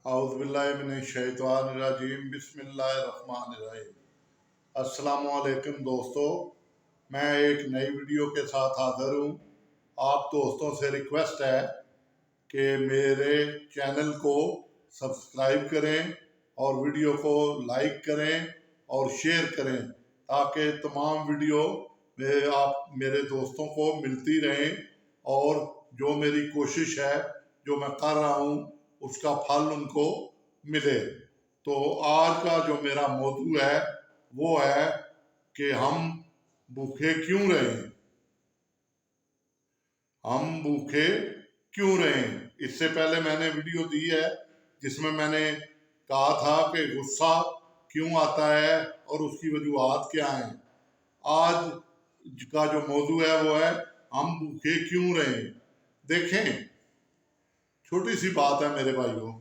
اعوذ باللہ من الشیطان الرجیم بسم اللہ الرحمن الرحیم۔ السلام علیکم دوستو، میں ایک نئی ویڈیو کے ساتھ حاضر ہوں۔ آپ دوستوں سے ریکویسٹ ہے کہ میرے چینل کو سبسکرائب کریں اور ویڈیو کو لائک کریں اور شیئر کریں تاکہ تمام ویڈیو آپ میرے دوستوں کو ملتی رہیں اور جو میری کوشش ہے جو میں کر رہا ہوں اس کا پھل ان کو ملے۔ تو آج کا جو میرا موضوع ہے وہ ہے کہ ہم بھوکے کیوں رہیں۔ ہم بھوکے کیوں رہیں۔ اس سے پہلے میں نے ویڈیو دی ہے جس میں نے کہا تھا کہ غصہ کیوں آتا ہے اور اس کی وجوہات کیا ہیں۔ آج کا جو موضوع ہے وہ ہے ہم بھوکے کیوں رہیں۔ دیکھیں، چھوٹی سی بات ہے میرے بھائیوں،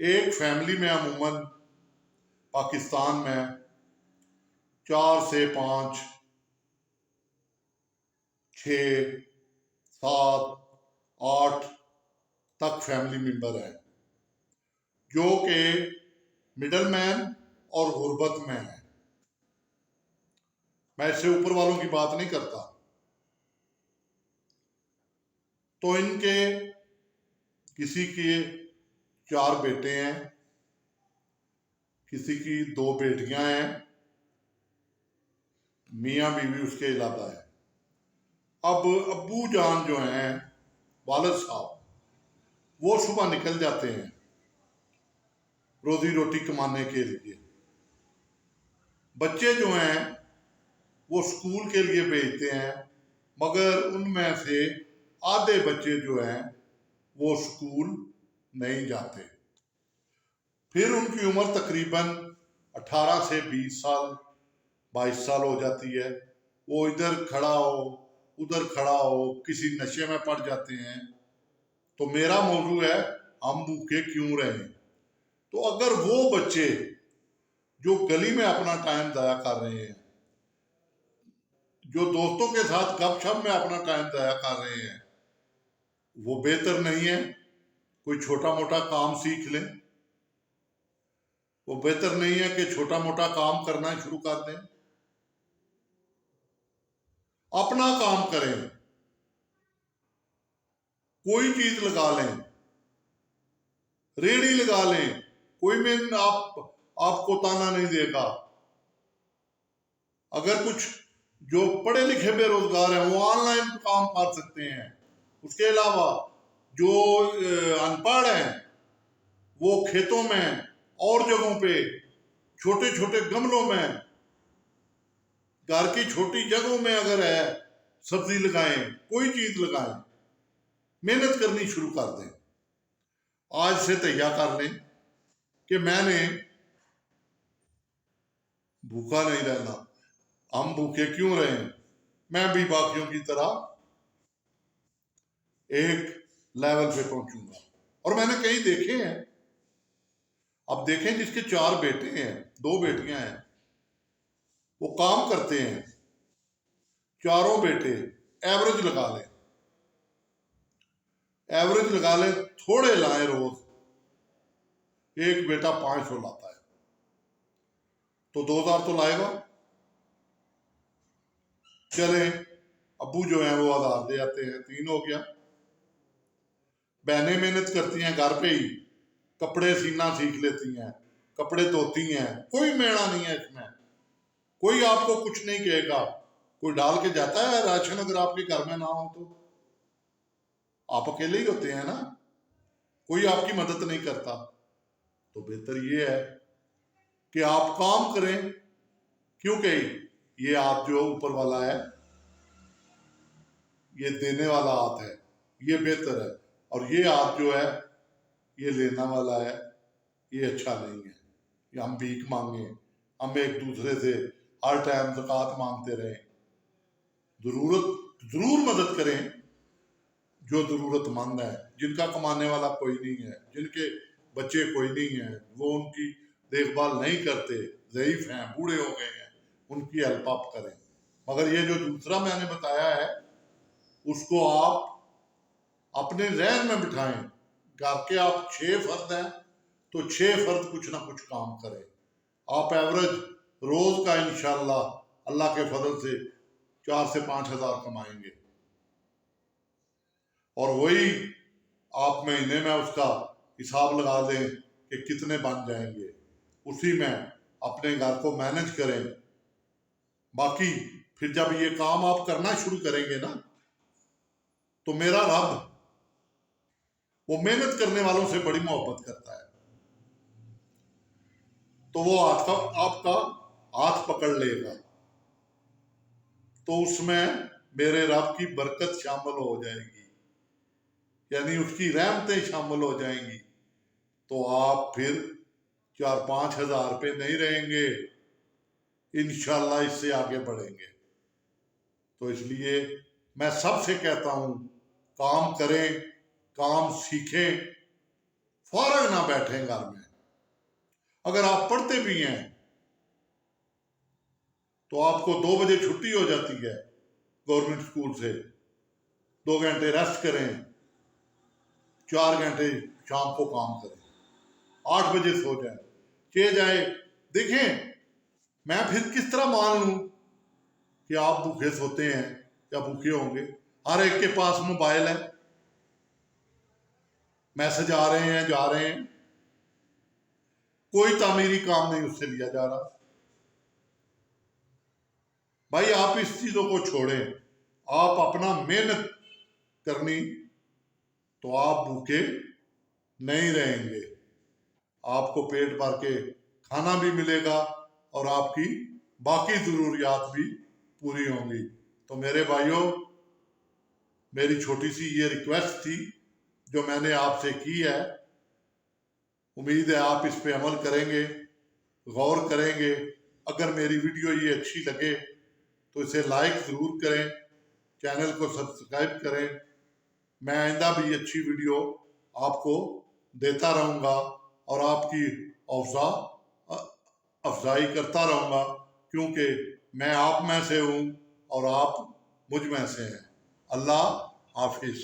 ایک فیملی میں عموماً پاکستان میں 4 سے 5 6 7 8 تک فیملی ممبر ہیں جو کہ مڈل مین اور غربت میں ہیں۔ میں اس سے اوپر والوں کی بات نہیں کرتا۔ تو ان کے کسی کے 4 بیٹے ہیں، کسی کی 2 بیٹیاں ہیں، میاں بیوی اس کے علاوہ ہے۔ اب ابو جان جو ہیں والد صاحب وہ صبح نکل جاتے ہیں روزی روٹی کمانے کے لیے۔ بچے جو ہیں وہ اسکول کے لیے بھیجتے ہیں، مگر ان میں سے آدھے بچے جو ہیں وہ اسکول نہیں جاتے۔ پھر ان کی عمر تقریباً 18 سے 20 سال 22 سال ہو جاتی ہے۔ وہ ادھر کھڑا ہو ادھر کھڑا ہو کسی نشے میں پڑ جاتے ہیں۔ تو میرا موضوع ہے ہم بھوکے کیوں رہیں۔ تو اگر وہ بچے جو گلی میں اپنا ٹائم ضائع کر رہے ہیں، جو دوستوں کے ساتھ گپ شپ میں اپنا ٹائم ضائع کر رہے ہیں، وہ بہتر نہیں ہے کوئی چھوٹا موٹا کام سیکھ لیں۔ وہ بہتر نہیں ہے کہ چھوٹا موٹا کام کرنا شروع کر دیں۔ اپنا کام کریں، کوئی چیز لگا لیں، ریڑھی لگا لیں، کوئی میں آپ کو تانا نہیں دے گا۔ اگر کچھ جو پڑھے لکھے بے روزگار ہیں وہ آن لائن کام کر سکتے ہیں۔ اس کے علاوہ جو ان پڑھ ہیں وہ کھیتوں میں اور جگہوں پہ چھوٹے چھوٹے گملوں میں گھر کی چھوٹی جگہوں میں اگر ہے سبزی لگائیں، کوئی چیز لگائیں، محنت کرنی شروع کر دیں۔ آج سے تہیا کر لیں کہ میں نے بھوکا نہیں رہنا۔ ہم بھوکے کیوں رہیں۔ میں بھی باقیوں کی طرح ایک لیول پہ پہنچوں گا۔ اور میں نے کئی دیکھے ہیں۔ اب دیکھیں جس کے 4 بیٹے ہیں 2 بیٹیاں ہیں، وہ کام کرتے ہیں، چاروں بیٹے ایوریج لگا لیں تھوڑے لائیں روز، ایک بیٹا 500 لاتا ہے تو 2000 تو لائے گا۔ چلیں ابو جو ہیں وہ 1000 دے آتے ہیں، 3 ہو گیا۔ بہنیں محنت کرتی ہیں گھر پہ ہی، کپڑے سینا سیکھ لیتی ہیں، کپڑے دھوتی ہیں، کوئی میڑا نہیں ہے اس میں، کوئی آپ کو کچھ نہیں کہے گا۔ کوئی ڈال کے جاتا ہے راشن اگر آپ کے گھر میں نہ ہو تو؟ آپ اکیلے ہی ہوتے ہیں نا، کوئی آپ کی مدد نہیں کرتا۔ تو بہتر یہ ہے کہ آپ کام کریں، کیونکہ یہ ہاتھ جو اوپر والا ہے یہ دینے والا ہاتھ ہے، یہ بہتر ہے، اور یہ ہاتھ جو ہے یہ لینا والا ہے، یہ اچھا نہیں ہے کہ ہم بھیک مانگیں، ہم ایک دوسرے سے ہر ٹائم زکوٰۃ مانگتے رہیں۔ ضرور مدد کریں جو ضرورت مند ہے، جن کا کمانے والا کوئی نہیں ہے، جن کے بچے کوئی نہیں ہیں، وہ ان کی دیکھ بھال نہیں کرتے، ضعیف ہیں، بوڑھے ہو گئے ہیں، ان کی ہیلپ آپ کریں۔ مگر یہ جو دوسرا میں نے بتایا ہے اس کو آپ اپنے ذہن میں بٹھائیں، گھر کے آپ 6 فرد ہیں تو 6 فرد کچھ نہ کچھ کام کریں. آپ ایوریج روز کا انشاءاللہ اللہ کے فضل سے 4 سے 5 ہزار کمائیں گے، اور وہی آپ مہینے میں اس کا حساب لگا دیں کہ کتنے بن جائیں گے، اسی میں اپنے گھر کو مینج کریں. باقی پھر جب یہ کام آپ کرنا شروع کریں گے نا تو میرا رب وہ محنت کرنے والوں سے بڑی محبت کرتا ہے، تو وہ آپ کا ہاتھ پکڑ لے گا، تو اس میں میرے رب کی برکت شامل ہو جائے گی، یعنی اس کی رحمتیں شامل ہو جائیں گی. تو آپ پھر 4-5 ہزار پہ نہیں رہیں گے، انشاءاللہ اس سے آگے بڑھیں گے. تو اس لیے میں سب سے کہتا ہوں کام کریں، کام سیکھیں، فارغ نہ بیٹھیں گھر میں. اگر آپ پڑھتے بھی ہیں تو آپ کو 2 بجے چھٹی ہو جاتی ہے گورنمنٹ اسکول سے، 2 گھنٹے ریسٹ کریں، 4 گھنٹے شام کو کام کریں، 8 بجے سو جائیں، 6 جائے. دیکھیں میں پھر کس طرح مان لوں کہ آپ بھوکے سوتے ہیں یا بھوکے ہوں گے؟ ہر ایک کے پاس موبائل ہے، میسج آ رہے ہیں، جا رہے ہیں، کوئی تعمیری کام نہیں اس سے لیا جا رہا. بھائی آپ اس چیزوں کو چھوڑیں، آپ اپنا محنت کرنی تو آپ بھوکے نہیں رہیں گے، آپ کو پیٹ بھر کے کھانا بھی ملے گا اور آپ کی باقی ضروریات بھی پوری ہوں گی. تو میرے بھائیوں، میری چھوٹی سی یہ ریکویسٹ تھی جو میں نے آپ سے کی ہے. امید ہے آپ اس پہ عمل کریں گے، غور کریں گے. اگر میری ویڈیو یہ اچھی لگے تو اسے لائک ضرور کریں، چینل کو سبسکرائب کریں. میں آئندہ بھی اچھی ویڈیو آپ کو دیتا رہوں گا اور آپ کی افزائی کرتا رہوں گا، کیونکہ میں آپ میں سے ہوں اور آپ مجھ میں سے ہیں. اللہ حافظ.